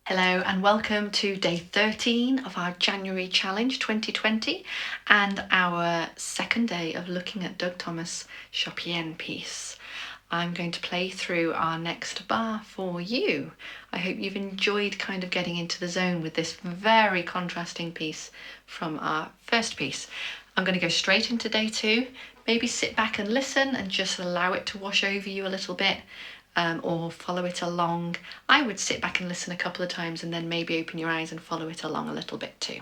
Hello and welcome to day 13 of our January challenge 2020 and our second day of looking at Doug Thomas' Chopiene piece. I'm going to play through our next bar for you. I hope you've enjoyed kind of getting into the zone with this very contrasting piece from our first piece. I'm going to go straight into day 2. Maybe sit back and listen and just allow it to wash over you a little bit. Or follow it along. I would sit back and listen a couple of times and then maybe open your eyes and follow it along a little bit too.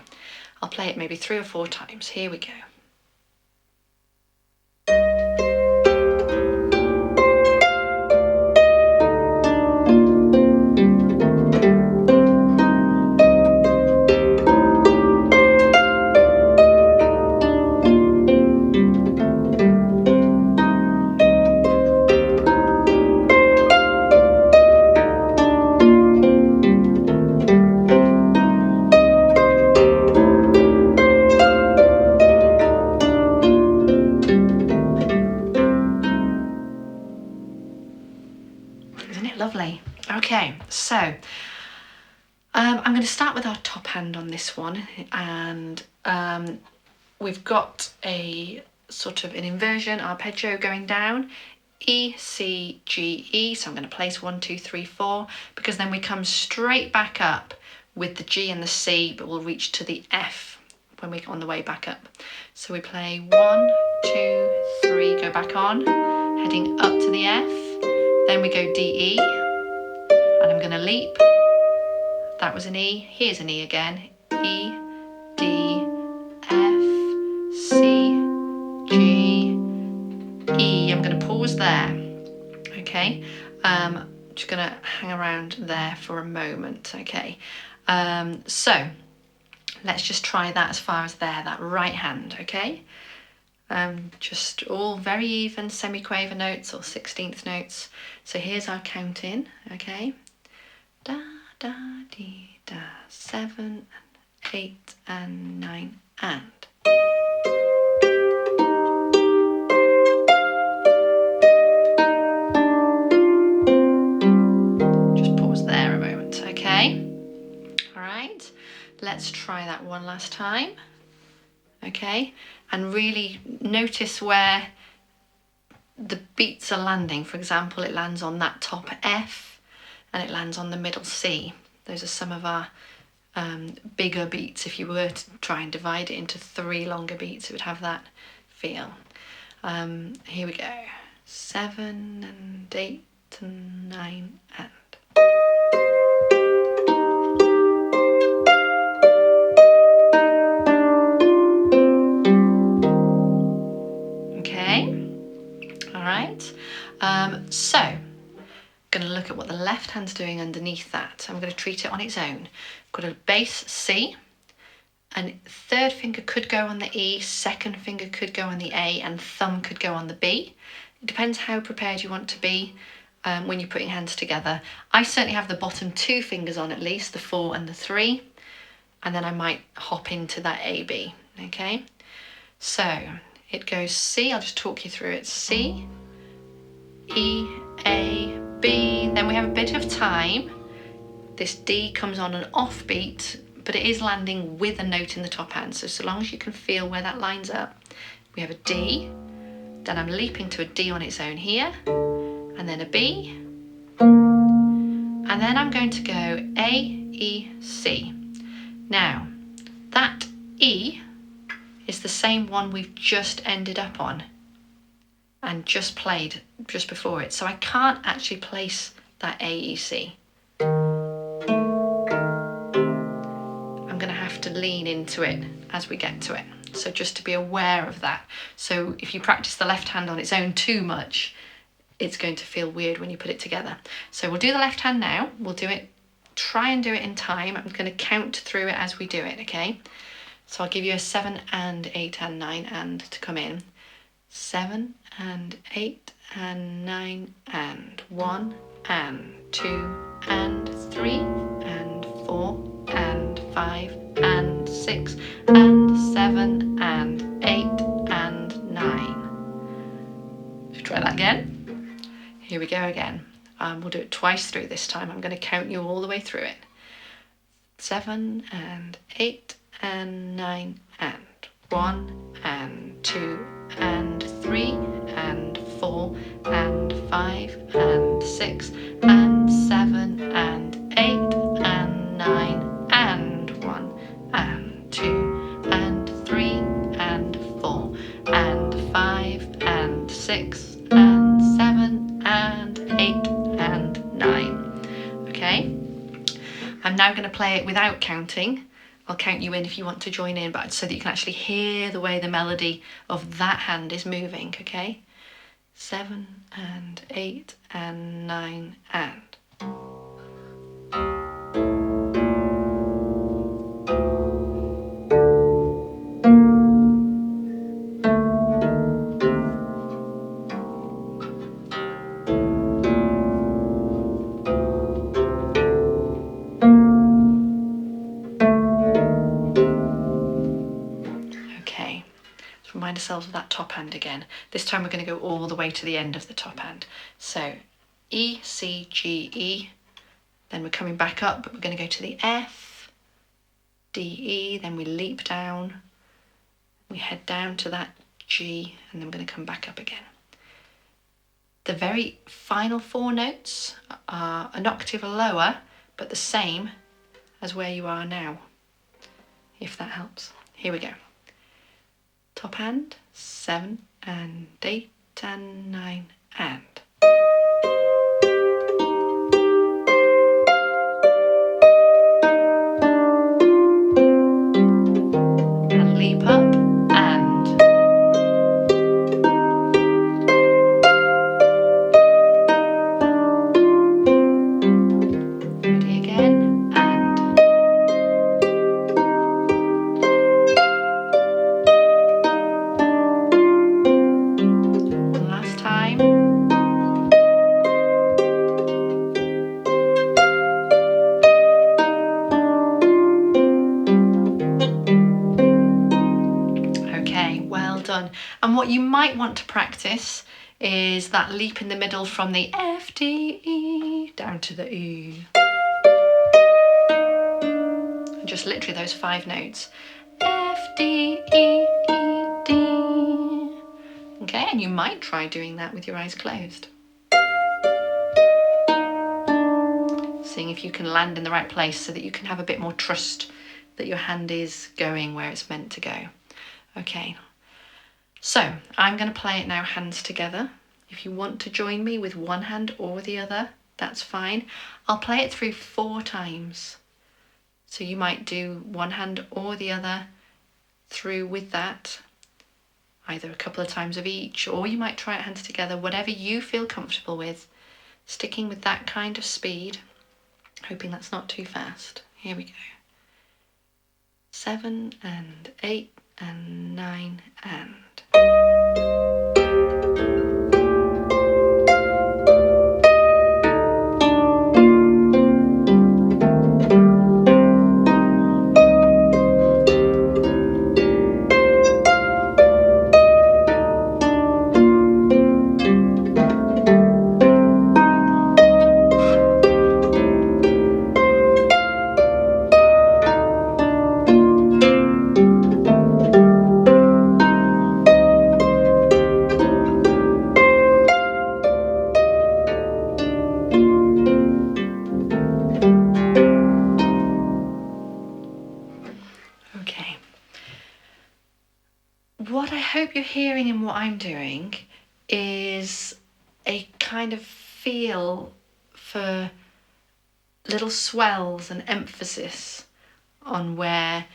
I'll play it maybe 3 or 4 times. Here we go. Lovely. Okay, so I'm going to start with our top hand on this one, and we've got a sort of an inversion arpeggio going down, E, C, G, E. So I'm going to place 1, 2, 3, 4, because then we come straight back up with the G and the C, but we'll reach to the F when we're on the way back up. So we play 1, 2, 3, go back on, heading up to the F. Then we go D, E, and I'm going to leap. That was an E. Here's an E again. E, D, F, C, G, E. I'm going to pause there. Okay. Just going to hang around there for a moment. Okay. So let's just try that as far as there, that right hand. Okay. Just all very even semiquaver notes or 16th notes. So here's our count in, okay? Da, da, dee, da, 7 and 8 and 9 and. Just pause there a moment, okay? All right, let's try that one last time. Okay, and really notice where the beats are landing. For example, it lands on that top F and it lands on the middle C. Those are some of our bigger beats. If you were to try and divide it into 3 longer beats, it would have that feel. Here we go. 7 and 8 and 9 and. So I'm going to look at what the left hand's doing underneath that. I'm going to treat it on its own. I've got a bass C, and 3rd finger could go on the E, 2nd finger could go on the A, and thumb could go on the B. It depends how prepared you want to be when you're putting hands together. I certainly have the bottom 2 fingers on at least, the 4 and the 3, and then I might hop into that A, B, okay? So it goes C, I'll just talk you through it. C, E, A, B, then we have a bit of time. This D comes on an off beat, but it is landing with a note in the top hand. So long as you can feel where that lines up, we have a D, then I'm leaping to a D on its own here, and then a B, and then I'm going to go A, E, C. Now, that E is the same one we've just ended up on and just played just before it. So I can't actually place that A, E, C. I'm going to have to lean into it as we get to it. So just to be aware of that. So if you practice the left hand on its own too much, it's going to feel weird when you put it together. So we'll do the left hand now. We'll do it, try and do it in time. I'm going to count through it as we do it, okay? So I'll give you a 7 and 8 and 9 and to come in. 7 and 8 and 9 and 1 and 2 and 3 and 4 and 5 and 6 and 7 and 8 and 9. Should we try that again? Here we go again. We'll do it twice through this time. I'm going to count you all the way through it. 7 and 8 and 9 and 1 and 2 and 3 and 4 and 5 and 6 and 7 and 8 and 9 and 1 and 2 and 3 and 4 and 5 and 6 and 7 and 8 and 9. Okay, I'm now going to play it without counting. I'll count you in if you want to join in, but so that you can actually hear the way the melody of that hand is moving, okay? 7 and 8 and 9 and. Okay, let's remind ourselves of that top hand again. This time we're going to go all the way to the end of the top hand. So E, C, G, E. Then we're coming back up, but we're going to go to the F, D, E. Then we leap down. We head down to that G, and then we're going to come back up again. The very final 4 notes are an octave lower, but the same as where you are now, if that helps. Here we go. Top hand, 7 and 8 and 9 and. And leap up and. Ready again and. One last time. Okay, well done. And what you might want to practice is that leap in the middle from the F, D, E down to the E. And just literally those 5 notes. F, D, E, E, D. Okay, and you might try doing that with your eyes closed. Seeing if you can land in the right place so that you can have a bit more trust that your hand is going where it's meant to go. Okay, so I'm going to play it now hands together. If you want to join me with one hand or the other, that's fine. I'll play it through 4 times. So you might do one hand or the other through with that, either a couple of times of each, or you might try it hands together, whatever you feel comfortable with, sticking with that kind of speed, hoping that's not too fast. Here we go. 7 and 8 and 9 and. Okay. What I hope you're hearing in what I'm doing is a kind of feel for little swells and emphasis on where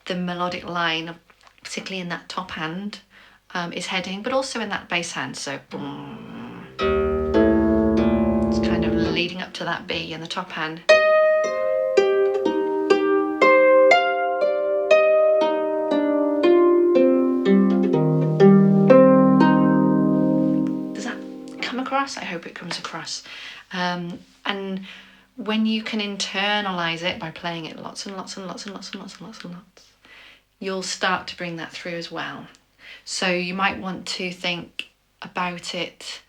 the melodic line, particularly in that top hand, is heading, but also in that bass hand. So boom. It's kind of leading up to that B in the top hand. Across? I hope it comes across. And when you can internalize it by playing it lots and lots and lots and lots and lots and lots and lots, you'll start to bring that through as well. So you might want to think about it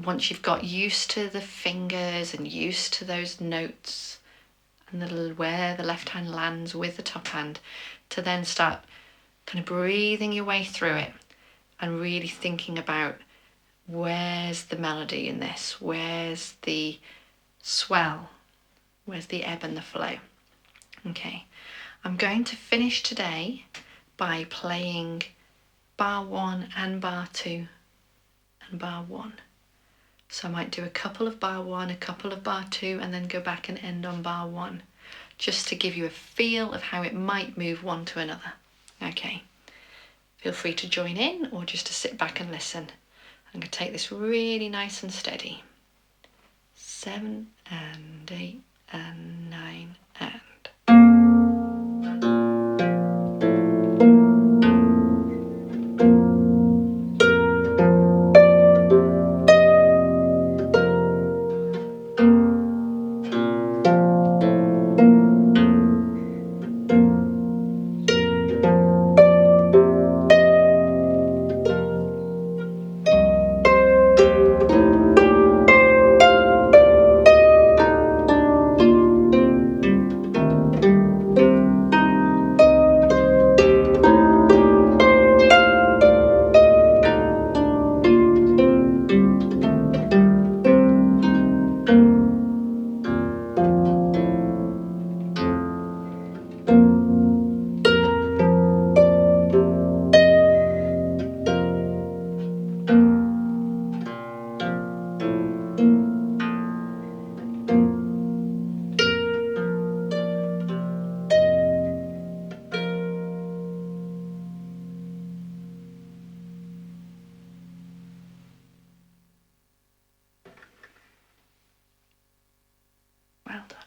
once you've got used to the fingers and used to those notes and where the left hand lands with the top hand, to then start kind of breathing your way through it and really thinking about where's the melody in this, where's the swell, where's the ebb and the flow. Okay, I'm going to finish today by playing bar 1 and bar 2 and bar 1. So I might do a couple of bar 1, a couple of bar 2, and then go back and end on bar 1, just to give you a feel of how it might move one to another. Okay, feel free to join in or just to sit back and listen. I'm going to take this really nice and steady. 7 and 8 and 9 and. Well done.